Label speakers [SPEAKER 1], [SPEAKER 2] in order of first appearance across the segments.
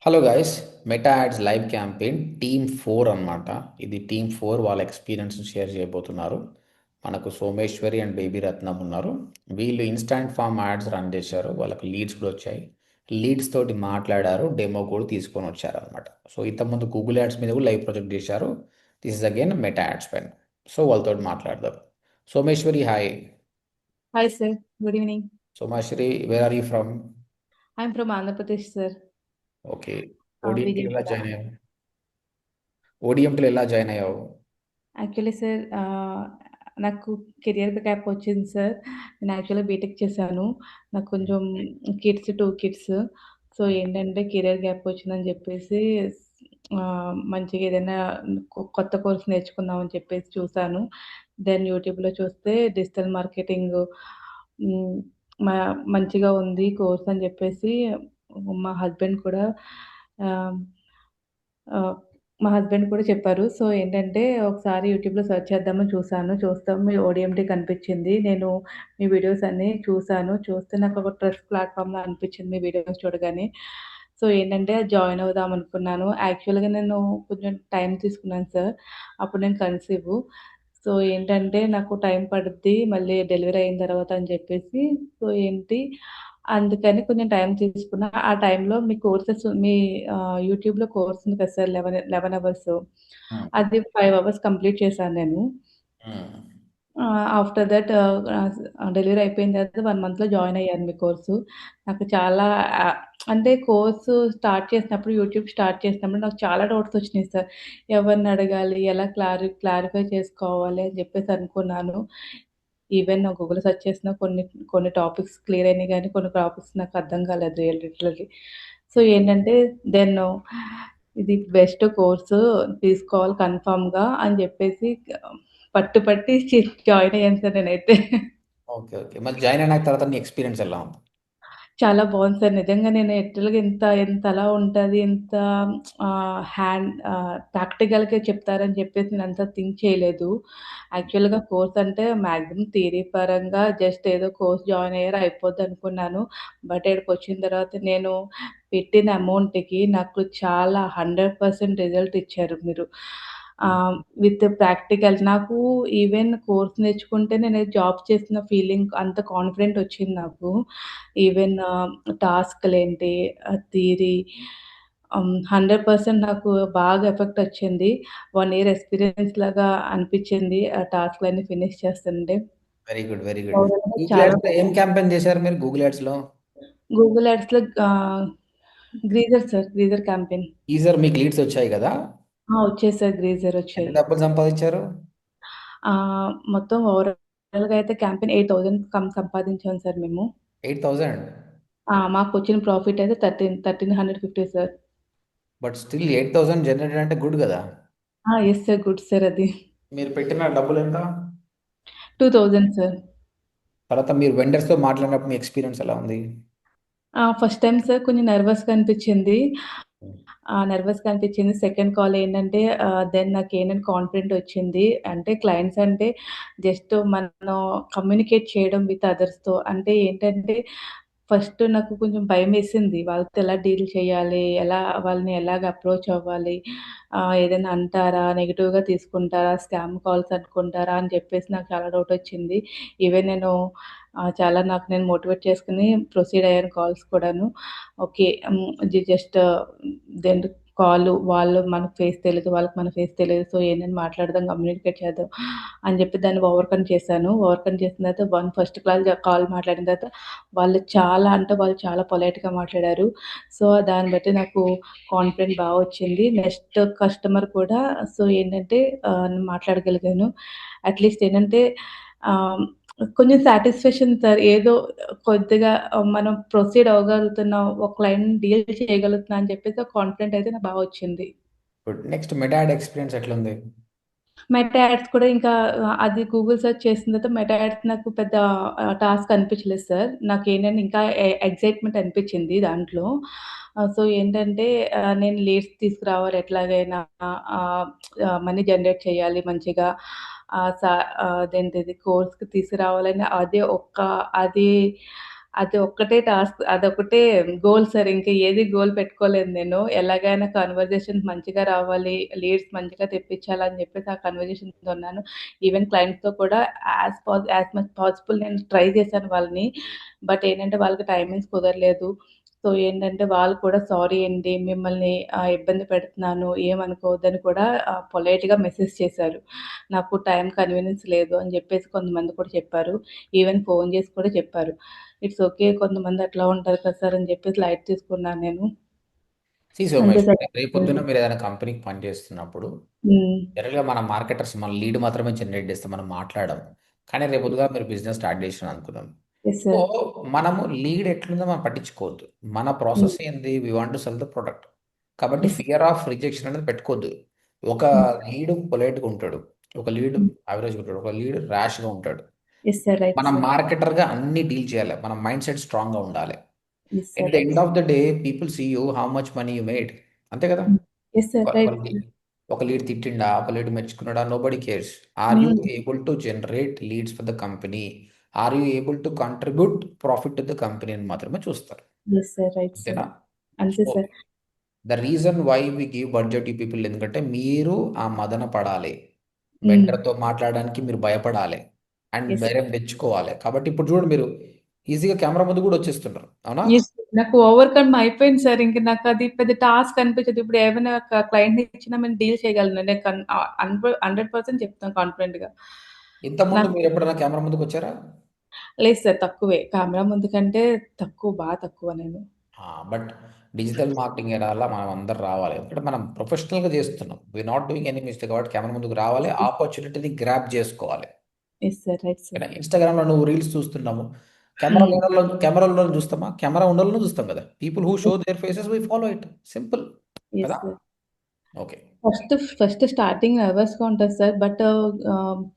[SPEAKER 1] Hello guys, meta ads live campaign team 4 అన్నమాట. ఇది team 4 వాళ్ళ ఎక్స్పీరియన్స్ షేర్ చేయబోతున్నారు. మనకు సోమేశ్వరి అండ్ బేబీ రత్నం ఉన్నారు. వీళ్ళు ఇన్స్టాంట్ ఫామ్ యాడ్స్ రన్ చేశారు. వాళ్ళకి లీడ్స్ కూడా వచ్చాయి. లీడ్స్ తోటి మాట్లాడారు, డెమో కూడా తీసుకొని వచ్చారు అనమాట. సో ఇంతకుముందు గూగుల్ యాడ్స్ మీద కూడా లైవ్ ప్రాజెక్ట్ చేశారు. This is again Meta ads పైన. సో వాళ్ళతో మాట్లాడదాం. Someshwari, hi.
[SPEAKER 2] Hi, sir. Good evening.
[SPEAKER 1] Someshwari, where are you from?
[SPEAKER 2] I'm from Andhra Pradesh, sir.
[SPEAKER 1] Okay. ఓడిఎంటీలో ఎలా
[SPEAKER 2] Vijayawada.
[SPEAKER 1] జాయిన్ అయ్యావు? ఓడిఎంటీలో ఎలా జాయిన్ అయ్యావు?
[SPEAKER 2] యాక్చువల్లీ సార్ నాకు కెరియర్ గ్యాప్ వచ్చింది సార్. నేను యాక్చువల్‌గా బీటెక్ చేశాను. నాకు కొంచెం కిడ్స్ 2 కిడ్స్. సో, ఏంటంటే కెరియర్ గ్యాప్ వచ్చిందని చెప్పేసి మంచిగా ఏదైనా కొత్త కోర్స్ నేర్చుకుందామని చెప్పేసి చూసాను. దెన్ యూట్యూబ్‌లో చూస్తే డిజిటల్ మార్కెటింగ్ హ్మ్. మ మంచిగా ఉంది కోర్స్ అని చెప్పేసి మా హస్బెండ్ కూడా ఆహ్, ఆహ్ మా హస్బెండ్ కూడా చెప్పారు. సో, ఏంటంటే ఒకసారి యూట్యూబ్‌లో సెర్చ్ చేద్దామని చూసాను. చూస్తాం మీ ఓడిఎంటీ కనిపించింది. నేను మీ వీడియోస్ అన్నీ చూసాను. చూస్తే నాకొక ట్రస్ట్ ప్లాట్‌ఫార్మ్‌లా అనిపించింది మీ వీడియోస్ చూడగానే. సో, ఏంటంటే జాయిన్ అవుదాం అనుకున్నాను. యాక్చువల్‌గా నేను కొంచెం టైం తీసుకున్నాను సార్. అప్పుడు నేను కన్సీవ్. సో, ఏంటంటే నాకు టైం పడుద్ది. మళ్ళీ డెలివరీ అయిన తర్వాత అని చెప్పేసి సో, అందుకని కొంచెం టైం తీసుకున్నా. ఆ టైంలో మీ కోర్సెస్ మీ యూట్యూబ్‌లో కోర్స్ ఉంది కదా సార్ 11 అవర్స్.
[SPEAKER 1] హ్మ్.
[SPEAKER 2] అది 5 అవర్స్ కంప్లీట్ చేశాను నేను.
[SPEAKER 1] హ్మ్.
[SPEAKER 2] ఆఫ్టర్ థట్ డెలివరీ అయిపోయిన తర్వాత 1 మంత్‌లో జాయిన్ అయ్యాను మీ కోర్సు. నాకు చాలా ఆహ్, అంటే కోర్సు స్టార్ట్ చేసినప్పుడు యూట్యూబ్ స్టార్ట్ చేసినప్పుడు నాకు చాలా డౌట్స్ వచ్చినాయి సార్. ఎవరిని అడగాలి? ఎలా క్లారిఫై చేసుకోవాలి అని చెప్పేసి అనుకున్నాను. ఈవెన్ గూగుల్‌లో సెర్చ్ చేసినా కొన్ని కొన్ని టాపిక్స్ క్లియర్ అయినాయి గానీ, కొన్ని టాపిక్స్ నాకు అర్థం కాలేదు లిటరల్లీ. సో, ఏంటంటే దెన్ ఇది బెస్ట్ కోర్సు తీసుకోవాలి కన్ఫర్మ్‌గా అని చెప్పేసి పట్టుపట్టి జాయిన్ అయ్యాను సార్ నేనైతే.
[SPEAKER 1] ఓకే. ఓకే. మరి జాయిన్ అయిన తర్వాత నీ ఎక్స్‌పీరియన్స్ ఎలా ఉంది?
[SPEAKER 2] చాలా బావుంది సార్. నిజంగా నేను యాక్చువల్‌గా ఎంతలా ఉంటది, ప్రాక్టికల్‌గా చెప్తారని చెప్పేసి నేనంత థింక్ చేయలేదు. యాక్చువల్‌గా కోర్స్ అంటే మాక్సిమం థియరీ పరంగా జస్ట్ ఏదో కోర్స్ జాయిన్ అయ్యారు అయిపోద్దనుకున్నాను. బట్ ఈడకొచ్చిన తర్వాత నేను పెట్టిన అమౌంట్‌కి నాకు చాలా 100% రిజల్ట్ ఇచ్చారు మీరు.
[SPEAKER 1] హ్మ్.
[SPEAKER 2] విత్ ప్రాక్టికల్ నాకు ఈవెన్ కోర్స్ నేర్చుకుంటే నేను జాబ్ చేస్తున్న ఫీలింగ్ అంత కాన్ఫిడెంట్ వచ్చింది నాకు. ఈవెన్ టాస్క్‌లేంటి, థియరీ 100% నాకు బాగా ఎఫెక్ట్ వచ్చింది. 1 ఇయర్ ఎక్స్‌పీరియన్స్ లాగా అనిపిచ్చింది. ఆ టాస్క్‌లన్నీ ఫినిష్ చేస్తుంటే.
[SPEAKER 1] Very good. Very good.
[SPEAKER 2] ఓవరాల్‌గా
[SPEAKER 1] గూగుల్
[SPEAKER 2] చాలా
[SPEAKER 1] యాడ్స్‌లో ఏం
[SPEAKER 2] బాగుంది.
[SPEAKER 1] క్యాంపెయిన్ చేశారు మీరు గూగుల్ యాడ్స్‌లో?
[SPEAKER 2] గూగుల్ యాడ్స్‌లో గ్రీజర్ సార్. గ్రీజర్ క్యాంపెయిన్.
[SPEAKER 1] టీజర్ మీకు లీడ్స్ వచ్చాయి గదా!
[SPEAKER 2] వచ్చాయి సార్. గ్రీజర్
[SPEAKER 1] ఎంత
[SPEAKER 2] వచ్చాయి.
[SPEAKER 1] డబ్బులు సంపాదించారు?
[SPEAKER 2] మొత్తం ఓవరాల్‌గా అయితే క్యాంపెయిన్ 8000 సంపాదించాం సార్ మేము.
[SPEAKER 1] 8,000.
[SPEAKER 2] మాకొచ్చిన ప్రాఫిట్ అయితే 1350 సార్.
[SPEAKER 1] బట్ స్టిల్ 8,000 జనరేటెడ్ అంటే గుడ్ గదా!
[SPEAKER 2] Yes sir. గుడ్ సార్ అది.
[SPEAKER 1] మీరు పెట్టిన డబ్బులెంత?
[SPEAKER 2] 2000 సార్.
[SPEAKER 1] తర్వాత మీరు వెండర్స్‌తో మాట్లాడినప్పుడు మీ ఎక్స్‌పీరియన్స్ ఎలా ఉంది?
[SPEAKER 2] ఫస్ట్ టైమ్ సార్ కొంచెం నెర్వస్‌గా అనిపిచ్చింది.
[SPEAKER 1] హ్మ్.
[SPEAKER 2] నెర్వస్‌గా అనిపిచ్చింది. సెకండ్ కాల్ ఏంటంటే దెన్ నాకేంటంటే కాన్ఫిడెంట్ వచ్చింది. అంటే క్లయింట్స్ అంటే జస్ట్ మనం కమ్యూనికేట్ చేయడం విత్ అదర్స్‌తో అంటే ఏంటంటే ఫస్ట్ నాకు కొంచెం భయమేసింది. వాళ్ళతో ఎలా డీల్ చేయాలి? వాళ్ళని ఎలాగ అప్రోచ్ అవ్వాలి? ఏదైనా అంటారా? నెగెటివ్‌గా తీసుకుంటారా? స్కామ్ కాల్స్ అనుకుంటారా? అని చెప్పేసి నాకు చాలా డౌటొచ్చింది. ఈవెన్ నేను నాకు నేను మోటివేట్ చేసుకొని ప్రొసీడ్ అయ్యాను కాల్స్ కూడాను. ఓకే. జస్ట్ దెన్ వాళ్ళు మనకు ఫేస్ తెలీదు. వాళ్ళకి మన ఫేస్ తెలీదు. సో, ఏంటని మాట్లాడదాం, కమ్యూనికేట్ చేద్దాం అని చెప్పి దాన్ని ఓవర్‌కమ్ చేశాను. ఓవర్‌కమ్ చేసిన తర్వాత ఫస్ట్ కాల్ మాట్లాడిన తర్వాత వాళ్ళు చాలా పొలైట్‌గా మాట్లాడారు. సో, దాన్ని బట్టి నాకు కాన్ఫిడెంట్ వచ్చింది. నెక్స్ట్ కస్టమర్ కూడా సో, ఏంటంటే మాట్లాడగలిగాను. అట్‌లీస్ట్ ఏంటంటే ఆహ్, కొంచెం సాటిస్ఫాక్షన్ సార్. ఏదో కొద్దిగా మనం ప్రొసీడ్ అవ్వగలుగుతున్నాం. ఒక క్లయింట్‌ని డీల్ చేయగలుగుతున్నా అని చెప్పేసి ఒక కాన్ఫిడెంట్ అయితే నాకు వచ్చింది.
[SPEAKER 1] Good. Next meta add experience ఎట్లుంది?
[SPEAKER 2] మెటా యాడ్స్ కూడా ఇంకా అది గూగుల్ సెర్చ్ చేసిన తర్వాత మెటా యాడ్స్ నాకు పెద్ద టాస్క్ అనిపించలేదు సార్. నాకేంటంటే ఇంకా ఎక్సైట్‌మెంట్ అనిపించింది దాంట్లో. సో, ఏంటంటే నేను లీడ్స్ తీసుకురావాలి ఎట్లాగైనా ఆహ్, ఆహ్, మనీ జనరేట్ చేయాలి మంచిగా. ఆహ్, స అదేంటిది కోర్స్‌కి తీసుకురావాలని అది అది ఒక్కటే టాస్క్. అదొకటే గోల్ సార్. ఇంక ఏది గోల్ పెట్టుకోలేదు నేను. ఎలాగైనా కన్వర్జేషన్స్ మంచిగా రావాలి, లీడ్స్ మంచిగా తెప్పించాలని చెప్పేసి ఆ కన్వర్జేషన్‌తో ఉన్నాను. ఈవెన్ క్లయింట్స్‌తో కూడా యాస్ మచ్ పాసిబుల్ నేను ట్రై చేశాను వాళ్ళని. బట్ ఏంటంటే వాళ్ళకి టైమింగ్స్ కుదరలేదు. సో, ఏంటంటే వాళ్ళు కూడా సారీ అండి మిమ్మల్ని ఇబ్బంది పెడుతున్నాను ఏమనుకోవద్దని కూడా పొలైట్‌గా మెసేజ్ చేశారు. నాకు టైం కన్వీనియన్స్ లేదు అని చెప్పేసి కొంతమంది కూడా చెప్పారు. ఈవెన్ ఫోన్ చేసి కూడా చెప్పారు. It's okay. కొంతమంది అట్లా ఉంటారు కదా సార్ అని చెప్పేసి లైట్ తీసుకున్నాను నేను.
[SPEAKER 1] సి
[SPEAKER 2] అంతే
[SPEAKER 1] సోమేష్,
[SPEAKER 2] సార్.
[SPEAKER 1] రేపొద్దున మీరు ఏదైనా కంపెనీకి పనిచేస్తున్నప్పుడు
[SPEAKER 2] హ్మ్.
[SPEAKER 1] జనరల్గా మన మార్కెటర్స్ మన లీడ్ మాత్రమే జనరేట్ చేస్తాం, మనం మాట్లాడడం. కానీ రేపొద్దుగా మీరు బిజినెస్ స్టార్ట్ చేసిన అనుకుందాం.
[SPEAKER 2] Yes
[SPEAKER 1] so
[SPEAKER 2] sir.
[SPEAKER 1] మనము లీడ్ ఎట్లుందో మనం పట్టించుకోవద్దు. మన
[SPEAKER 2] హ్మ్.
[SPEAKER 1] ప్రాసెస్ ఏంది, we want to sell the product. కాబట్టి
[SPEAKER 2] యెస్.
[SPEAKER 1] ఫియర్ ఆఫ్ రిజెక్షన్ అనేది పెట్టుకోవద్దు. ఒక
[SPEAKER 2] హ్మ్.
[SPEAKER 1] లీడ్ పొలైట్గా ఉంటాడు, ఒక లీడ్
[SPEAKER 2] హ్మ్.
[SPEAKER 1] యావరేజ్గా ఉంటాడు, ఒక లీడ్ ర్యాష్గా ఉంటాడు.
[SPEAKER 2] Yes sir. రైట్
[SPEAKER 1] మనం
[SPEAKER 2] సార్.
[SPEAKER 1] మార్కెటర్గా అన్ని డీల్ చేయాలి, మన మైండ్ సెట్ స్ట్రాంగ్గా ఉండాలి.
[SPEAKER 2] Yes
[SPEAKER 1] at
[SPEAKER 2] sir.
[SPEAKER 1] The
[SPEAKER 2] right
[SPEAKER 1] end
[SPEAKER 2] sir.
[SPEAKER 1] Of the day people see you how much money you made. అంతే కదా.
[SPEAKER 2] హ్మ్. యెస్
[SPEAKER 1] ఒక
[SPEAKER 2] సార్.
[SPEAKER 1] ఒక
[SPEAKER 2] రైట్
[SPEAKER 1] లీ-
[SPEAKER 2] సార్.
[SPEAKER 1] ఒక లీడ్ తిట్టిండా, ఒక లీడ్ మెచ్చుకున్నాడా, nobody cares. Are you
[SPEAKER 2] hmm.
[SPEAKER 1] Able to generate leads for the company, are you able to contribute profit to the company అని మాత్రమే చూస్తారు.
[SPEAKER 2] Yes sir. Right sir.
[SPEAKER 1] అంతేనా.
[SPEAKER 2] అంతే
[SPEAKER 1] so
[SPEAKER 2] sir.
[SPEAKER 1] The reason why we give budget ఈ people, ఎందుకంటే మీరు ఆ మదన పడాలి,
[SPEAKER 2] హ్మ్.
[SPEAKER 1] వెండర్తో మాట్లాడడానికి మీరు భయపడాలి, అండ్
[SPEAKER 2] యెస్.
[SPEAKER 1] బేరం తెచ్చుకోవాలి. కాబట్టి ఇప్పుడు చూడండి, మీరు ఈజీగా కెమెరా ముందు కూడా వచ్చేస్తున్నారు, అవునా.
[SPEAKER 2] యెస్. నాకు ఓవర్‌కమ్ అయిపోయింది సార్. ఇంక నాకది పెద్ద టాస్క్ అనిపించదు. ఇప్పుడు ఏమైనా క్లయింట్‌ని ఇచ్చినా నేను డీల్ చేయగలను. నేను 100% చెప్తాను కాన్ఫిడెంట్‌గా.
[SPEAKER 1] ఇంతకుముందు
[SPEAKER 2] నాకు
[SPEAKER 1] మీరు ఎప్పుడైనా కెమెరా ముందుకు వచ్చారా?
[SPEAKER 2] లేదు సార్. తక్కువే. కెమెరా ముందు కంటే తక్కువ, తక్కువ నేను.
[SPEAKER 1] బట్ డిజిటల్ మార్కెటింగ్ ఎరాలా మనం అందరు రావాలి, ఎందుకంటే మనం ప్రొఫెషనల్గా చేస్తున్నాం, వి నాట్ డూయింగ్ ఎనీ మిస్టేక్. కాబట్టి కెమెరా ముందుకు రావాలి, ఆపర్చునిటీని గ్రాప్ చేసుకోవాలి.
[SPEAKER 2] Yes sir. Right sir.
[SPEAKER 1] ఇన్స్టాగ్రామ్లో నువ్వు రీల్స్ చూస్తున్నాము,
[SPEAKER 2] హ్మ్.
[SPEAKER 1] కెమెరా ఉన్న చూస్తామా, కెమెరా ఉన్న చూస్తాం కదా. People who show their faces we follow it, simple
[SPEAKER 2] yes
[SPEAKER 1] కదా.
[SPEAKER 2] సార్.
[SPEAKER 1] ఓకే.
[SPEAKER 2] ఫస్ట్ స్టార్టింగ్ నర్వస్‌గా ఉంటది సార్. బట్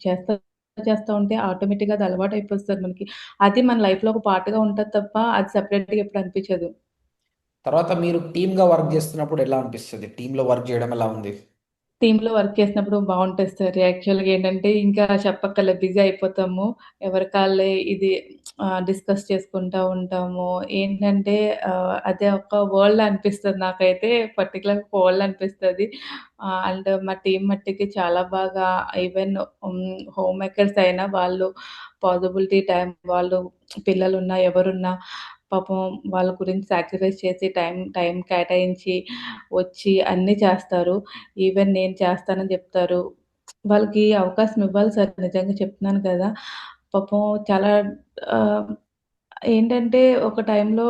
[SPEAKER 2] చేస్తా చేస్తా ఉంటే ఆటోమేటిక్‌గా అది అలవాటయిపోతది సార్ మనకి. అది మన లైఫ్‌లో ఒక పార్ట్‌గా ఉంటది తప్ప అది సెపరేట్‌గా ఎప్పుడు అనిపించదు.
[SPEAKER 1] తర్వాత మీరు టీమ్గా వర్క్ చేస్తున్నప్పుడు ఎలా అనిపిస్తుంది, టీంలో వర్క్ చేయడం ఎలా ఉంది?
[SPEAKER 2] టీమ్‌లో వర్క్ చేసినప్పుడు బావుంటది సార్. యాక్చువల్‌గా ఏంటంటే ఇంకా చెప్పక్కర్లే బిజీ అయిపోతాము. ఎవరి కాళ్ళే ఇది డిస్కస్ చేసుకుంటా ఉంటాము. ఏంటంటే అదే ఒక వరల్డ్ అనిపిస్తది నాకైతే పర్టిక్యులర్‌గా ఒక వరల్డ్ అనిపిస్తది. అండ్ మా టీమ్ మట్టికి చాలా బాగా ఈవెన్ హోమ్ మేకర్స్ అయినా వాళ్ళు పాజిబిలిటీ టైం వాళ్ళు పిల్లలున్నా, ఎవరున్నా పాపం వాళ్ళ గురించి సాక్రిఫైస్ చేసి టైం టైం కేటాయించి వచ్చి అన్నీ చేస్తారు. ఈవెన్ నేను చేస్తానని జెప్తారు. వాళ్ళకి అవకాశం ఇవ్వాలి సార్ నిజంగా చెప్తున్నాను కదా! పాపం చాలా ఆహ్, ఏంటంటే ఒక టైంలో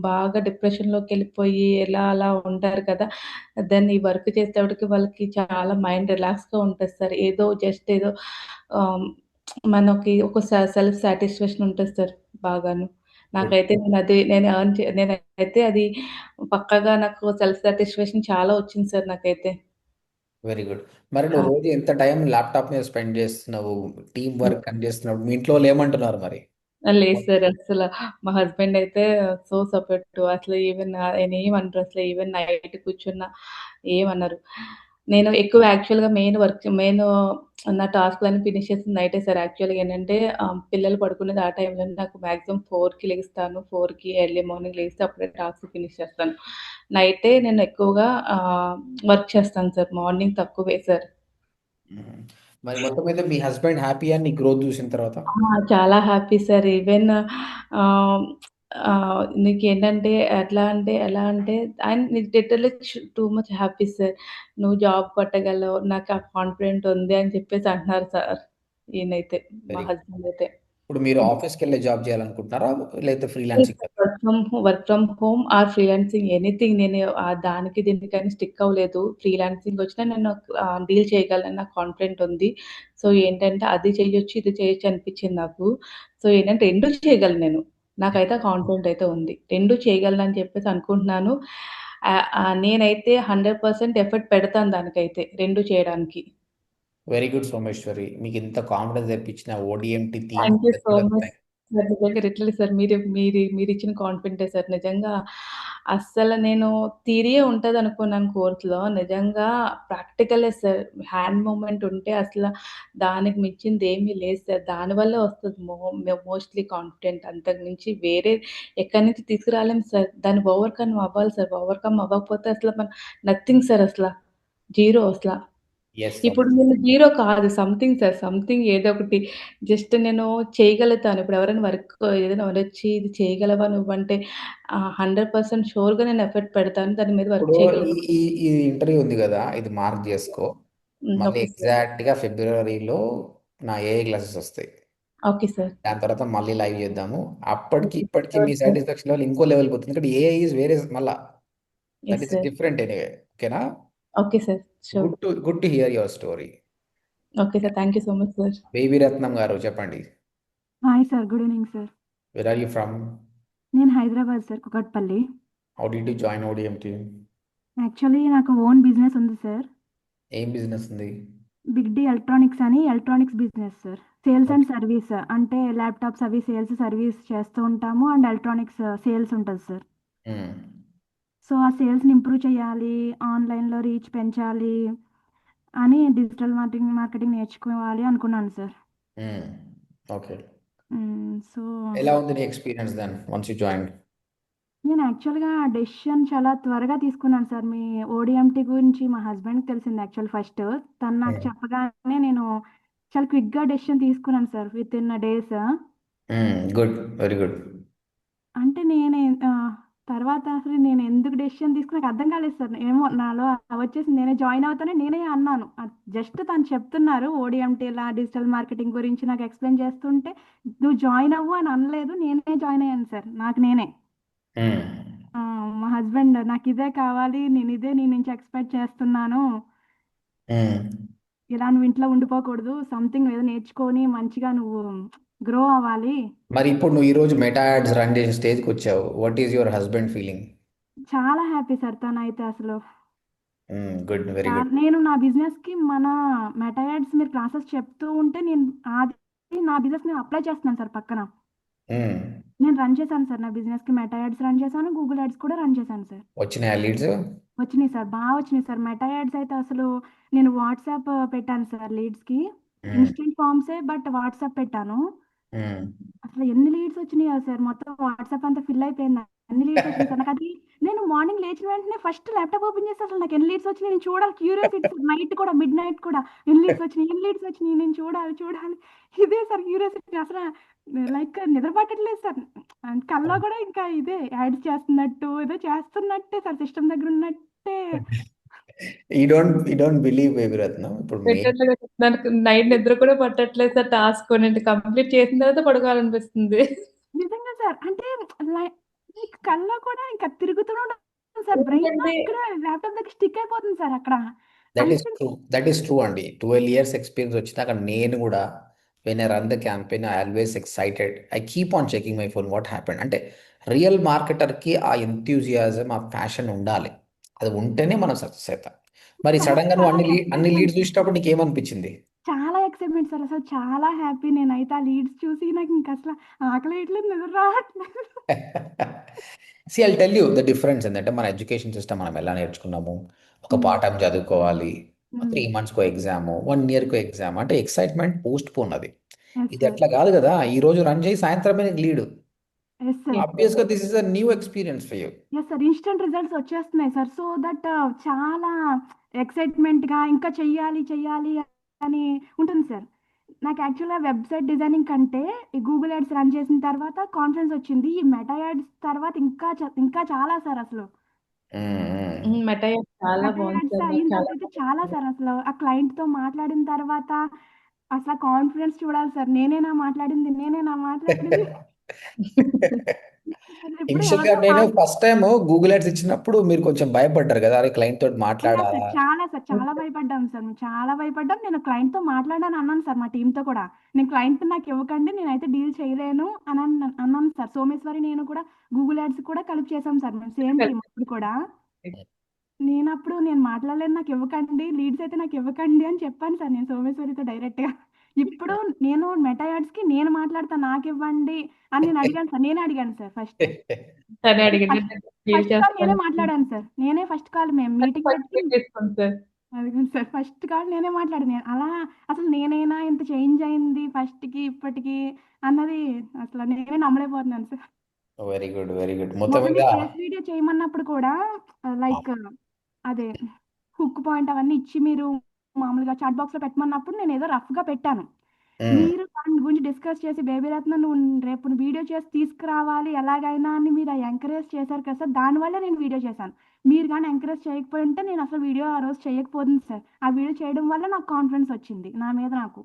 [SPEAKER 2] బాగా డిప్రెషన్‌లోకెళ్ళిపోయి ఇలా అలా ఉంటారు కదా! దెన్ ఈ వర్క్ చేసేటప్పటికి వాళ్ళకి చాలా మైండ్ రిలాక్స్‌గా ఉంటది సార్. ఏదో జస్ట్ ఏదో ఆహ్, మనకి ఒక సెల్ఫ్ సాటిస్ఫాక్షన్ ఉంటది సార్ బాగాను.
[SPEAKER 1] గుడ్.
[SPEAKER 2] నాకైతే నేనైతే అది పక్కాగా నాకు సెల్ఫ్ సాటిస్ఫాక్షన్ చాలా వచ్చింది సార్ నాకైతే.
[SPEAKER 1] Very good. మరి
[SPEAKER 2] ఆ!
[SPEAKER 1] నువ్వు రోజు ఎంత టైం ల్యాప్టాప్ మీద స్పెండ్ చేస్తున్నావు, టీం వర్క్ అని చేస్తున్నావు, మీ ఇంట్లో వాళ్ళు ఏమంటున్నారు మరి?
[SPEAKER 2] లేదు సార్ అస్సల. మా హస్బెండ్ అయితే సో సపోర్టివ్. అసలు ఈవెన్ ఆయనేమనరు అసలు. ఈవెన్ నైట్ కూర్చున్నా ఏమనరు. నేను ఎక్కువ యాక్చువల్‌గా మెయిన్ నా టాస్క్‌లన్నీ ఫినిష్ చేసింది నైటే సార్. యాక్చువల్‌గా ఏంటంటే పిల్లలు పడుకునేది ఆ టైంలోనే. నాకు మాక్సిమం 4కి లెగుస్తాను. 4కి ఎర్లీ మార్నింగ్ లెగిసి అప్పుడే టాస్క్ ఫినిష్ చేస్తాను. నైటే నేను ఎక్కువగా వర్క్ చేస్తాను సార్. మార్నింగ్ తక్కువే సార్.
[SPEAKER 1] మ్మ్. మరి మొత్తం మీద మీ హస్బెండ్ హ్యాపీ అని నీ గ్రోత్ చూసిన తర్వాత?
[SPEAKER 2] చాలా హ్యాపీ సార్. ఈవెన్ ఆహ్, నీకేంటంటే ఎలా అంటే ఆయన literally too much happy sir. "నువ్వు జాబ్ కొట్టగలవు. నాకు ఆ కాన్ఫిడెంట్ ఉంది" అని చెప్పేసి అంటున్నారు సార్. ఈయనైతే మా
[SPEAKER 1] వెరీ గుడ్.
[SPEAKER 2] హస్బెండ్ అయితే.
[SPEAKER 1] ఇప్పుడు మీరు ఆఫీస్కి వెళ్ళే జాబ్ చేయాలనుకుంటున్నారా, లేకపోతే
[SPEAKER 2] లేదు
[SPEAKER 1] freelancing?
[SPEAKER 2] Sir. Work from home or freelancing anything నేను దానికి దీనికని స్టిక్ అవ్వలేదు. ఫ్రీలాన్సింగ్ వచ్చినా నేను డీల్ చేయగలను నాకు కాన్ఫిడెంట్ ఉంది. సో, ఏంటంటే అది చేయొచ్చు, ఇది చేయొచ్చు అనిపించింది నాకు. సో, ఏంటంటే 2 చేయగలను నేను. నాకైతే కాన్ఫిడెంట్ అయితే ఉంది. 2 చేయగలనని చెప్పేసి అనుకుంటున్నాను. నేనైతే 100% ఎఫర్ట్ పెడతాను దానికైతే 2 చేయడానికి.
[SPEAKER 1] వెరీ గుడ్ సోమేశ్వరి, మీకు ఇంత కాన్ఫిడెన్స్ తెప్పించిన ఓడిఎంటి టీం
[SPEAKER 2] థాంక్ యూ
[SPEAKER 1] అందరికి
[SPEAKER 2] సో
[SPEAKER 1] కూడా
[SPEAKER 2] మచ్. సార్ నిజంగా లిటరల్లీ సార్ మీరిచ్చిన కాన్ఫిడెంటే సార్. నిజంగా అస్సలు నేను థియరీయే ఉంటదనుకున్నాను కోర్స్‌లో. నిజంగా ప్రాక్టికలే సార్. హ్యాండ్ మూవ్‌మెంట్ ఉంటే అసల దానికి మించిందేమీ లేదు సార్. దానివల్లే వస్తది మోస్ట్‌లీ కాన్ఫిడెంట్. అంతకు మించి వేరే ఎక్కడి నుంచి తీసుకురాలేము సార్. దాన్ని ఓవర్‌కమ్ అవ్వాలి సార్. ఓవర్‌కమ్ అవ్వకపోతే అసల నథింగ్ సార్ అసల. జీరో అసల.
[SPEAKER 1] యెస్.
[SPEAKER 2] ఇప్పుడు నేను జీరో కాదు. Something sir. సంథింగ్ ఏదో ఒకటి జస్ట్ నేను చేయగలుగుతాను. ఇప్పుడు ఎవరైనా ఏదైనా ఎవరొచ్చి ఇది చేయగలవా నువ్వంటే 100% షూర్‌గా నేను ఎఫర్ట్ పెడతాను. దాని మీద వర్క్
[SPEAKER 1] ఇప్పుడు ఈ
[SPEAKER 2] చేయగలుగుతాను.
[SPEAKER 1] ఈ ఈ ఇంటర్వ్యూ ఉంది గదా! ఇది మార్క్ జేసుకో. మళ్ళీ
[SPEAKER 2] ఓకే సార్.
[SPEAKER 1] ఎగ్జాక్ట్‌గా ఫిబ్రవరిలో నా ఏఐ క్లాసెస్ ఒస్తాయి.
[SPEAKER 2] Okay sir.
[SPEAKER 1] దాని తర్వాత మళ్ళీ లైవ్ చేద్దాము. అప్పటికి,
[SPEAKER 2] ఓకే.
[SPEAKER 1] ఇప్పటికి
[SPEAKER 2] షూర్
[SPEAKER 1] మీ
[SPEAKER 2] సార్.
[SPEAKER 1] సాటిస్ఫాక్షన్ లెవెల్ ఇంకో లెవెల్‌కి పోతుంది. ఎందుకంటే ఏఐ ఈస్ వేరే మళ్ళా. That
[SPEAKER 2] yes
[SPEAKER 1] is
[SPEAKER 2] sir.
[SPEAKER 1] Different anyway. ఓకేనా?
[SPEAKER 2] Okay sir. Sure.
[SPEAKER 1] Good to hear your story.
[SPEAKER 2] Okay sir. Thank you so much sir.
[SPEAKER 1] Baby Ratnam గారు చెప్పండి.
[SPEAKER 3] Hi sir. Good evening sir.
[SPEAKER 1] Where are you from?
[SPEAKER 3] నేను Hyderabad sir. Kukatpally.
[SPEAKER 1] How did you join ODMT?
[SPEAKER 3] Actually నాకు own business ఉంది sir.
[SPEAKER 1] ఏం business ఉంది?
[SPEAKER 3] Big D electronics అని electronics business sir. Sales
[SPEAKER 1] okay.
[SPEAKER 3] And service. అంటే laptops అవి service చేస్తూ ఉంటాము. అండ్ ఎలక్ట్రానిక్స్ సేల్స్ ఉంటది సార్.
[SPEAKER 1] హ్మ్.
[SPEAKER 3] సో, ఆ సేల్స్‌ని ఇంప్రూవ్ చేయాలి. ఆన్‌లైన్‌లో రీచ్ పెంచాలి అని డిజిటల్ మార్కెటింగ్ నేర్చుకోవాలి అనుకున్నాను సార్.
[SPEAKER 1] హ్మ్. ఓకే.
[SPEAKER 3] సో,
[SPEAKER 1] ఎలా ఉంది నీ experience then once you joined?
[SPEAKER 3] నేను యాక్చువల్‌గా డెసిషన్ చాలా త్వరగా తీసుకున్నాను సార్. మీ ఓడిఎంటీ గురించి మా హస్బెండ్‌కి తెలిసింది యాక్చువల్ ఫస్ట్. తను నాకు
[SPEAKER 1] హ్మ్.
[SPEAKER 3] చెప్పగానే నేను చాలా క్విక్‌గా డెసిషన్ తీసుకున్నాను sir. Within days.
[SPEAKER 1] Good. Very good.
[SPEAKER 3] అంటే తర్వాత అసలు నేను ఎందుకు డెసిషన్ తీసుకున్నా నాకు అర్థం కాలేదు సార్. ఏమో నాలో వచ్చేసింది. నేనే జాయిన్ అవుతానని నేనే అన్నాను. జస్ట్ తను చెప్తున్నారు ఓడిఎంటీ ఇలా డిజిటల్ మార్కెటింగ్ గురించి నాకు ఎక్స్‌ప్లెయిన్ చేస్తుంటే, "నువ్వు జాయిన్ అవ్వు" అని అనలేదు. నేనే జాయిన్ అయ్యాను సార్. నాకు నేనే.
[SPEAKER 1] హ్మ్.
[SPEAKER 3] మా హస్బెండ్ నాకిదే కావాలి. నేనిదే నీ నుంచి ఎక్స్‌పెక్ట్ చేస్తున్నాను.
[SPEAKER 1] హ్మ్.
[SPEAKER 3] ఇలా నువ్వు ఇంట్లో ఉండిపోకూడదు. సంథింగ్ ఏదో నేర్చుకొని మంచిగా నువ్వు గ్రో అవ్వాలి.
[SPEAKER 1] మరి ఇప్పుడు నువ్వు ఈరోజు మెటా యాడ్స్ రన్ చేసే స్టేజ్‌కొచ్చావు. What is your husband feeling?
[SPEAKER 3] చాలా హ్యాపీ సార్ తనైతే అసలు.
[SPEAKER 1] గుడ్. Very good.
[SPEAKER 3] నేను నా బిజినెస్‌కి మన మెటా యాడ్స్ మీరు క్లాసెస్ చెప్తూ ఉంటే అది నా బిజినెస్ నేను అప్లై చేస్తున్నాను సార్ పక్కన.
[SPEAKER 1] హ్మ్.
[SPEAKER 3] నేను రన్ చేశాను సార్. నా బిజినెస్‌కి మెటా యాడ్స్ రన్ చేశాను. గూగుల్ యాడ్స్ కూడా రన్ చేశాను సార్.
[SPEAKER 1] వచ్చినాయా లీడ్స్?
[SPEAKER 3] వచ్చినియి సార్. వచ్చినియి సార్. మెటా యాడ్స్ అయితే అసలు నేను వాట్సాప్ పెట్టాను సార్ లీడ్స్‌కి.
[SPEAKER 1] హ్మ్.
[SPEAKER 3] ఇన్‌స్టంట్ ఫార్మ్సే బట్ వాట్సాప్ పెట్టాను.
[SPEAKER 1] హ్మ్.
[SPEAKER 3] అసలు ఎన్ని లీడ్స్ వచ్చినాయో సార్. మొత్తం వాట్సాప్ అంతా ఫిల్ అయిపోయింది. అన్ని లీడ్స్ వచ్చినాయి సార్. నేను మార్నింగ్ లేచిన వెంటనే ఫస్ట్ ల్యాప్‌టాప్ ఓపెన్ చేసి అసలు నాకు ఎన్ని లీడ్స్ వచ్చినాయి నేను చూడాలి క్యూరియాసిటీ సార్. నైట్ కూడా మిడ్‌నైట్ కూడా ఎన్ని లీడ్స్ వచ్చినాయి నేను చూడాలి. ఇదే సార్ క్యూరియాసిటీ అసల లైక్ నిద్ర పట్టట్లేదు సార్. కల్లో కూడా ఇంకా ఇదే యాడ్స్ చేస్తున్నట్టు ఏదో చేస్తున్నట్టే సార్ సిస్టమ్ దగ్గర ఉన్నట్టే.
[SPEAKER 1] యూ డోంట్ బిలీవ్ బేబీ రత్నం. ఇప్పుడు
[SPEAKER 2] పెట్టట్లేదు నాకు నైట్ నిద్ర కూడా పట్టట్లేదు సార్ టాస్క్ నేను కంప్లీట్ చేసిన తర్వాత పడుకోవాలనిపిస్తుంది.
[SPEAKER 3] నిజంగా సార్. అంటే లై లైక్ కల్లో కూడా ఇంకా తిరుగుతూనే ఉంటుంది సార్. బ్రెయిన్
[SPEAKER 2] ఎందుకంటే
[SPEAKER 3] ఇక్కడ ల్యాప్‌టాప్ దగ్గర స్టిక్ అయిపోతుంది సార్ అక్కడ.
[SPEAKER 1] దట్ ఈస్
[SPEAKER 3] అంటే
[SPEAKER 1] ట్రూ. దట్ ఈస్ ట్రూ అండి. 12 ఇయర్స్ ఎక్స్‌పీరియన్స్ వచ్చినాక నేను కూడా when I run the campaign I always excited. I keep on checking my phone what happened. అంటే రియల్ మార్కెటర్‌కి ఆ ఎంథూసియాజం, ఆ ప్యాషన్ ఉండాలి. అది ఉంటేనే మనం సక్సెస్ అయితాం. మరి
[SPEAKER 3] చాలా
[SPEAKER 1] సడెన్‌గా నువ్వు
[SPEAKER 3] చాలా
[SPEAKER 1] అన్ని
[SPEAKER 3] ఎక్సైట్‌మెంట్.
[SPEAKER 1] లీడ్స్ చూసినప్పుడు నీకేమనిపించింది?
[SPEAKER 3] చాలా ఎక్సైట్‌మెంట్ సార్. అసలు చాలా హ్యాపీ నేనైతే ఆ లీడ్స్ చూసి నాకింకసల ఆకలేయట్లేదు, నిద్ర రావట్లేదు.
[SPEAKER 1] See I'll tell you the difference ఏందంటే మన ఎడ్యుకేషన్ సిస్టమ్ మనం ఎలా నేర్చుకున్నాము. ఒక
[SPEAKER 3] హ్మ్.
[SPEAKER 1] పాఠం చదువుకోవాలి.
[SPEAKER 3] హ్మ్.
[SPEAKER 1] 3 మంత్స్‌కో ఎగ్జాము, 1 ఇయర్‌కో ఎగ్జామ్ అంటే ఎక్సైట్‌మెంట్ పోస్ట్‌పోన్ అది.
[SPEAKER 3] యెస్
[SPEAKER 1] ఇది
[SPEAKER 3] సార్.
[SPEAKER 1] అట్లా కాదు కదా! ఈరోజు రన్ చేయి సాయంత్రమే నీకు లీడ్.
[SPEAKER 3] Yes sir.
[SPEAKER 1] ఆబ్వియస్‌గా this is a new experience for you.
[SPEAKER 3] Yes sir. Instant results వచ్చేస్తున్నాయి సార్. సో దట్ చాలా ఎక్సైట్‌మెంట్‌గా ఇంకా చెయ్యాలి అని ఉంటుంది సార్. నాకు యాక్చువల్‌గా వెబ్‌సైట్ డిజైనింగ్ కంటే ఈ గూగుల్ యాడ్స్ రన్ చేసిన తర్వాత కాన్ఫిడెన్స్ వచ్చింది. ఈ మెటా యాడ్స్ తర్వాత ఇంకా చాలా సార్ అసలు.
[SPEAKER 1] హ్మ్. హ్మ్.
[SPEAKER 2] మెటా చాలా
[SPEAKER 3] మెటా
[SPEAKER 2] బాగుంది
[SPEAKER 3] యాడ్స్
[SPEAKER 2] సార్. నాకు
[SPEAKER 3] అయిన
[SPEAKER 2] చాలా
[SPEAKER 3] తర్వాత అయితే చాలా సార్ అసలు. ఆ క్లయింట్‌తో మాట్లాడిన తర్వాత అసల కాన్ఫిడెన్స్ చూడాలి సార్. నేనేనా మాట్లాడింది అసలెప్పుడు
[SPEAKER 1] ఇనిషియల్‌గా
[SPEAKER 3] ఎవరితో
[SPEAKER 1] నేను ఫస్ట్ టైమ్ గూగుల్ యాడ్స్ ఇచ్చినప్పుడు మీరు కొంచెం భయపడ్డారు కదా! అరే! క్లయింట్ తోటి
[SPEAKER 3] అయ్యారు సార్.
[SPEAKER 1] మాట్లాడాలా?
[SPEAKER 3] చాలా సార్. చాలా భయపడ్డాం సార్. మేము చాలా భయపడ్డాం. నేను క్లయింట్‌తో మాట్లాడాను అన్నాను సార్ మా టీమ్‌తో కూడా. నేను క్లయింట్ నాకివ్వకండి నేనైతే డీల్ చేయలేను అన్నాను సార్. సోమేశ్వరి నేను కూడా గూగుల్ యాడ్స్ కూడా కలిపి చేసాం సార్. మేము సేమ్ టీమ్ అప్పుడు కూడా. నేను మాట్లాడలేను నాకివ్వకండి. లీడ్స్ అయితే నాకివ్వకండి అని చెప్పాను సార్ నేను సోమేశ్వరితో డైరెక్ట్‌గా. ఇప్పుడు నేను మెటా యాడ్స్‌కి నేను మాట్లాడతా నాకివ్వండి అని నేను అడిగాను సార్. నేనే అడిగాను సార్ ఫస్ట్.
[SPEAKER 2] తనే
[SPEAKER 3] అది
[SPEAKER 2] అడిగిండు.
[SPEAKER 3] ఫస్ట్
[SPEAKER 2] డీల్
[SPEAKER 3] ఫస్ట్ కాల్ నేనే
[SPEAKER 2] చేస్తాను.
[SPEAKER 3] మాట్లాడాను సార్. నేనే ఫస్ట్ కాల్ మేము మీటింగ్
[SPEAKER 2] ఫస్ట్
[SPEAKER 3] పెట్టి
[SPEAKER 2] చేసుకోండి సార్.
[SPEAKER 3] అదిగోండి సార్ ఫస్ట్ కాల్ నేనే మాట్లాడాను. అలా అసలు నేనైనా ఇంత చేంజ్ అయింది ఫస్ట్‌కి ఇప్పటికి అన్నది అసలు నేనే నమ్మలేకపోతున్నాను sir.
[SPEAKER 1] Very good, very good. మొత్తం
[SPEAKER 3] మొన్న
[SPEAKER 1] మీద
[SPEAKER 3] మీరు కేస్ వీడియో చేయమన్నప్పుడు కూడా లైక్ అదే హుక్ పాయింట్ అవన్నీ ఇచ్చి మీరు మామూలుగా చాట్ బాక్స్‌లో పెట్టమన్నప్పుడు నేనేదో రఫ్‌గా పెట్టాను.
[SPEAKER 1] మ్మ్.
[SPEAKER 3] మీరు దాని గురించి డిస్కస్ చేసి బేబీ రత్న నువ్వు రేపు వీడియో చేసి తీసుకురావాలి ఎలాగైనా అని మీరు ఎంకరేజ్ చేశారు కదా సార్. దానివల్ల నేను వీడియో చేశాను. మీరు గాని ఎంకరేజ్ చేయకపోయి ఉంటే నేను అసలు వీడియో ఆ రోజు చేయకపోదును సార్. ఆ వీడియో చేయడం వల్ల నాకు కాన్ఫిడెన్స్ వచ్చింది నా మీద నాకు.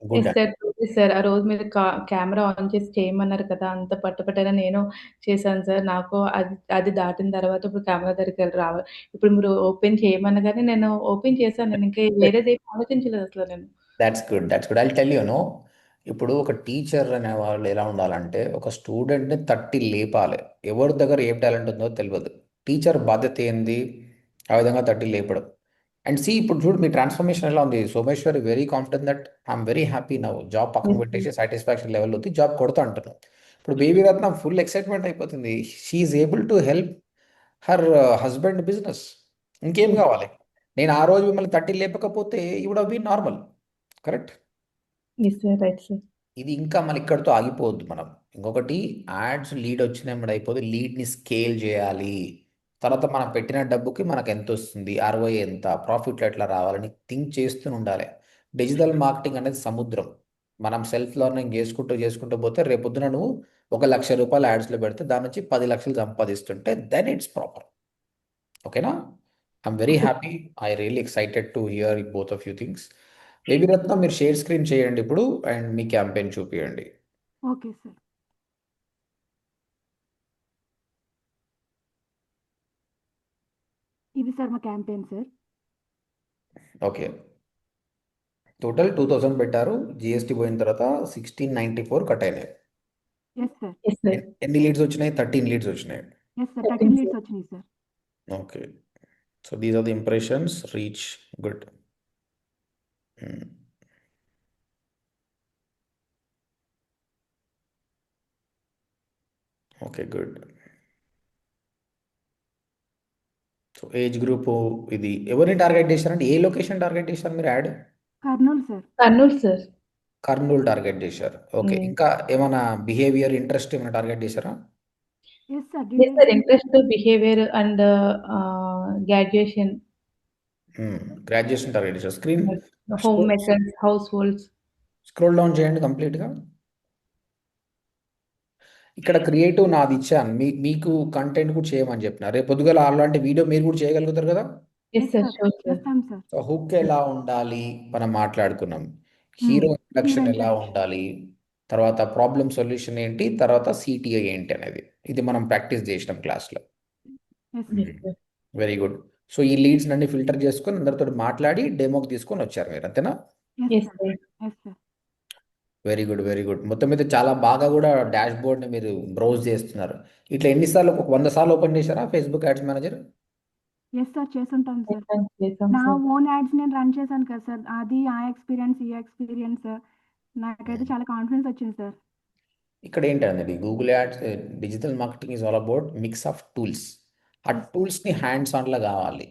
[SPEAKER 1] Good
[SPEAKER 2] yes sir. Truly sir. ఆ రోజు మీరు కెమెరా ఆన్ చేసి చేయమన్నారు కదా! అంత పట్టుపట్టేలా నేను చేశాను సార్. నాకు అది దాటిన తర్వాత ఇప్పుడు కెమెరా దగ్గరికి ఇప్పుడు మీరు ఓపెన్ చేయమనగానే నేను ఓపెన్ చేశాను. నేను ఇంకా వేరేదేమి ఆలోచించలేదు అసలు నేను.
[SPEAKER 1] That's good, that's good. I tell you know, ఇప్పుడు ఒక టీచర్ అనే వాళ్ళు ఎలా ఉండాలంటే ఒక స్టూడెంట్ని తట్టి లేపాలి. ఎవరి దగ్గర ఏం టాలెంట్ ఉందో తెలియదు. టీచర్ బాధ్యత ఏంది ఆ విధంగా తట్టి లేపడం. అండ్ సి ఇప్పుడు చూడు మీ ట్రాన్స్ఫర్మేషన్ ఎలా ఉంది. Someshwari very confident that I'm very happy now. Job పక్కన
[SPEAKER 2] ఎస్
[SPEAKER 1] పెట్టేసి
[SPEAKER 2] సార్.
[SPEAKER 1] సాటిస్ఫాక్షన్ లెవెల్ ఉంది, జాబ్ కొడతా అంటున్నాను. ఇప్పుడు బేబీ రత్నం ఫుల్ ఎక్సైట్మెంట్ అయిపోతుంది. She able to help her husband business. ఇంకేం
[SPEAKER 2] ఎస్.
[SPEAKER 1] కావాలి? నేను ఆ రోజు మిమ్మల్ని తట్టి లేపకపోతే you would have been normal. Correct.
[SPEAKER 2] Yes sir. Right sir.
[SPEAKER 1] ఇది ఇంకా మన ఇక్కడితో ఆగిపోవద్దు మనం. ఇంకొకటి, యాడ్స్ లీడ్ వచ్చినప్పుడు అయిపోతే లీడ్ని స్కేల్ చేయాలి. తర్వాత మనం పెట్టిన డబ్బుకి మనకు ఎంత వస్తుంది, ROI ఎంత, ప్రాఫిట్లు ఎట్లా రావాలని థింక్ చేస్తూ ఉండాలి. డిజిటల్ మార్కెటింగ్ అనేది సముద్రం. మనం సెల్ఫ్ లెర్నింగ్ చేసుకుంటూ చేసుకుంటూ పోతే రేపొద్దున నువ్వు ₹1,00,000 యాడ్స్లో పెడితే దాని నుంచి 10 లక్షలు సంపాదిస్తుంటే దెన్ ఇట్స్ ప్రాపర్. ఓకేనా? I'm very
[SPEAKER 2] okay.
[SPEAKER 1] Happy. I really excited to hear both of you things. Baby Ratnam మీరు షేర్ స్క్రీన్ చేయండి ఇప్పుడు అండ్ మీ క్యాంపెయిన్ చూపియండి.
[SPEAKER 3] Okay sir. ఇది సార్ మా క్యాంపెయిన్ సార్.
[SPEAKER 1] ఓకే, టోటల్ 2000 పెట్టారు. GST పోయిన తర్వాత 1694 కట్ అయినాయి.
[SPEAKER 3] Yes sir.
[SPEAKER 2] Yes sir.
[SPEAKER 1] ఎన్ని లీడ్స్ వచ్చినాయి? 13 లీడ్స్ వచ్చినాయి.
[SPEAKER 3] Yes sir. 13
[SPEAKER 2] 13
[SPEAKER 3] leads
[SPEAKER 2] sir.
[SPEAKER 3] వచ్చినాయి sir.
[SPEAKER 1] Okay, so these are the impressions reach. Good. Okay, good. So age group ఇది ఎవరిని టార్గెట్ చేశారంటే ఏ లొకేషన్ టార్గెట్ చేశారు మీరు ad?
[SPEAKER 3] Kurnool sir.
[SPEAKER 2] Kurnool sir.
[SPEAKER 1] Kurnool target చేశారు. ఓకే, ఇంకా ఏమైనా బిహేవియర్ ఇంట్రెస్ట్ ఏమైనా టార్గెట్ చేశారా?
[SPEAKER 3] Yes sir.
[SPEAKER 2] Yes sir. Interest, behaviour and graduation,
[SPEAKER 1] graduation target చేశారు.
[SPEAKER 2] Homemakers, households.
[SPEAKER 1] Scroll down చేయండి కంప్లీట్గా. ఇక్కడ క్రియేటివ్ నాది ఇచ్చాను. మీకు కంటెంట్ కూడా చేయమని చెప్పిన. రేపు పొద్దుగాల అలాంటి వీడియో మీరు కూడా చేయగలుగుతారు కదా.
[SPEAKER 2] Yes sir. Sure sir.
[SPEAKER 3] చేస్తాం సార్.
[SPEAKER 1] సో హుక్ ఎలా ఉండాలి మనం మాట్లాడుకున్నాం.
[SPEAKER 3] Hmm.
[SPEAKER 1] హీరో ఇంట్రడక్షన్
[SPEAKER 3] Hero
[SPEAKER 1] ఎలా
[SPEAKER 3] introduction.
[SPEAKER 1] ఉండాలి, తర్వాత ప్రాబ్లమ్ సొల్యూషన్ ఏంటి, తర్వాత CTI ఏంటి అనేది ఇది మనం ప్రాక్టీస్ చేసినాం క్లాస్లో.
[SPEAKER 3] Yes sir.
[SPEAKER 2] Yes sir.
[SPEAKER 1] Very good. So ఈ లీడ్స్ అన్ని ఫిల్టర్ చేసుకొని అందరితో మాట్లాడి డెమోకి తీసుకొని వచ్చారు మీరు, అంతేనా?
[SPEAKER 3] Yes
[SPEAKER 2] yes
[SPEAKER 3] sir.
[SPEAKER 2] Sir.
[SPEAKER 3] Yes sir.
[SPEAKER 1] Very good, very good. మొత్తం మీద చాలా బాగా కూడా డాష్ బోర్డ్ని మీరు బ్రౌజ్ చేస్తున్నారు. ఇట్లా ఎన్నిసార్లు, ఒక 100 సార్లు ఓపెన్ చేశారా Facebook ads manager?
[SPEAKER 3] Yes sir. చేసుంటాం సార్.
[SPEAKER 2] చేసాం
[SPEAKER 3] నా
[SPEAKER 2] సార్.
[SPEAKER 3] ఓన్ యాడ్స్ నేను రన్ చేశాను కదా సార్. అది ఆ ఎక్స్పీరియన్స్ ఈ ఎక్స్పీరియన్స్ నాకైతే చాలా కాన్ఫిడెన్స్ వచ్చింది సార్.
[SPEAKER 1] ఇక్కడ ఏంటండి Google ads, digital marketing is all about mix of tools. ఆ టూల్స్ని హ్యాండ్స్ ఆన్లో కావాలి.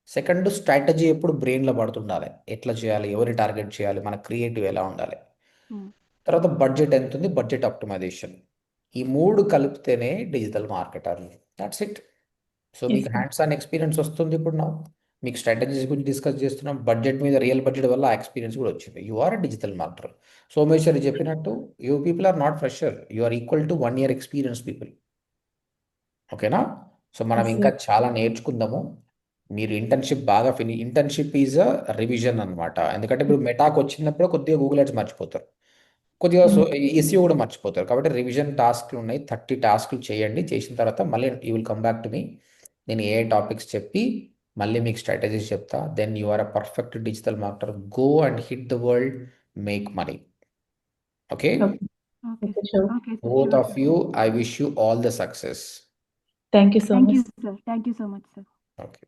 [SPEAKER 1] సెకండ్, స్ట్రాటజీ ఎప్పుడు బ్రెయిన్లో పడుతుండాలి. ఎట్లా చేయాలి, ఎవరిని టార్గెట్ చేయాలి, మన క్రియేటివ్ ఎలా ఉండాలి. తర్వాత బడ్జెట్ ఎంత ఉంది, బడ్జెట్ ఆప్టిమైజేషన్. ఈ 3 కలిపితేనే digital marketer. That's it. So
[SPEAKER 2] Yes,
[SPEAKER 1] మీకు
[SPEAKER 2] sir.
[SPEAKER 1] హ్యాండ్స్ ఆన్ ఎక్స్పీరియన్స్ వస్తుంది. ఇప్పుడు నా మీకు స్ట్రాటజీస్ గురించి డిస్కస్ చేస్తున్నాం. బడ్జెట్ మీద, రియల్ బడ్జెట్ వల్ల ఆ ఎక్స్పీరియన్స్ కూడా వచ్చింది. You are digital marketer. Someshwari చెప్పినట్టు you people are not fresher, you are equal to 1 year experience people. ఓకేనా? సో మనం
[SPEAKER 2] Yes,
[SPEAKER 1] ఇంకా
[SPEAKER 2] sir.
[SPEAKER 1] చాలా నేర్చుకుందాము. మీరు ఇంటర్న్షిప్ బాగా ఇంటర్న్షిప్ ఈజ్ అ రివిజన్ అనమాట. ఎందుకంటే ఇప్పుడు మెటాక్ వచ్చినప్పుడు కొద్దిగా గూగుల్ యాడ్స్ మర్చిపోతారు, కొద్దిగా SEO కూడా మర్చిపోతారు. కాబట్టి రివిజన్ టాస్క్లు ఉన్నాయి. 30 టాస్క్లు చేయండి. చేసిన తర్వాత మళ్ళీ you will come back to me. నేను ఏ టాపిక్స్ చెప్పి మళ్ళీ మీకు స్ట్రాటజీస్ చెప్తా. Then you are a perfect digital marketer. Go and hit the world, make money. Okay,
[SPEAKER 2] Okay.
[SPEAKER 3] Okay
[SPEAKER 2] Okay,
[SPEAKER 3] sir.
[SPEAKER 2] sure.
[SPEAKER 3] Okay sir.
[SPEAKER 1] both of you, I wish you all the success.
[SPEAKER 2] Thank you so
[SPEAKER 3] thank
[SPEAKER 2] much.
[SPEAKER 3] You sir. Thank you so much sir.
[SPEAKER 1] Okay.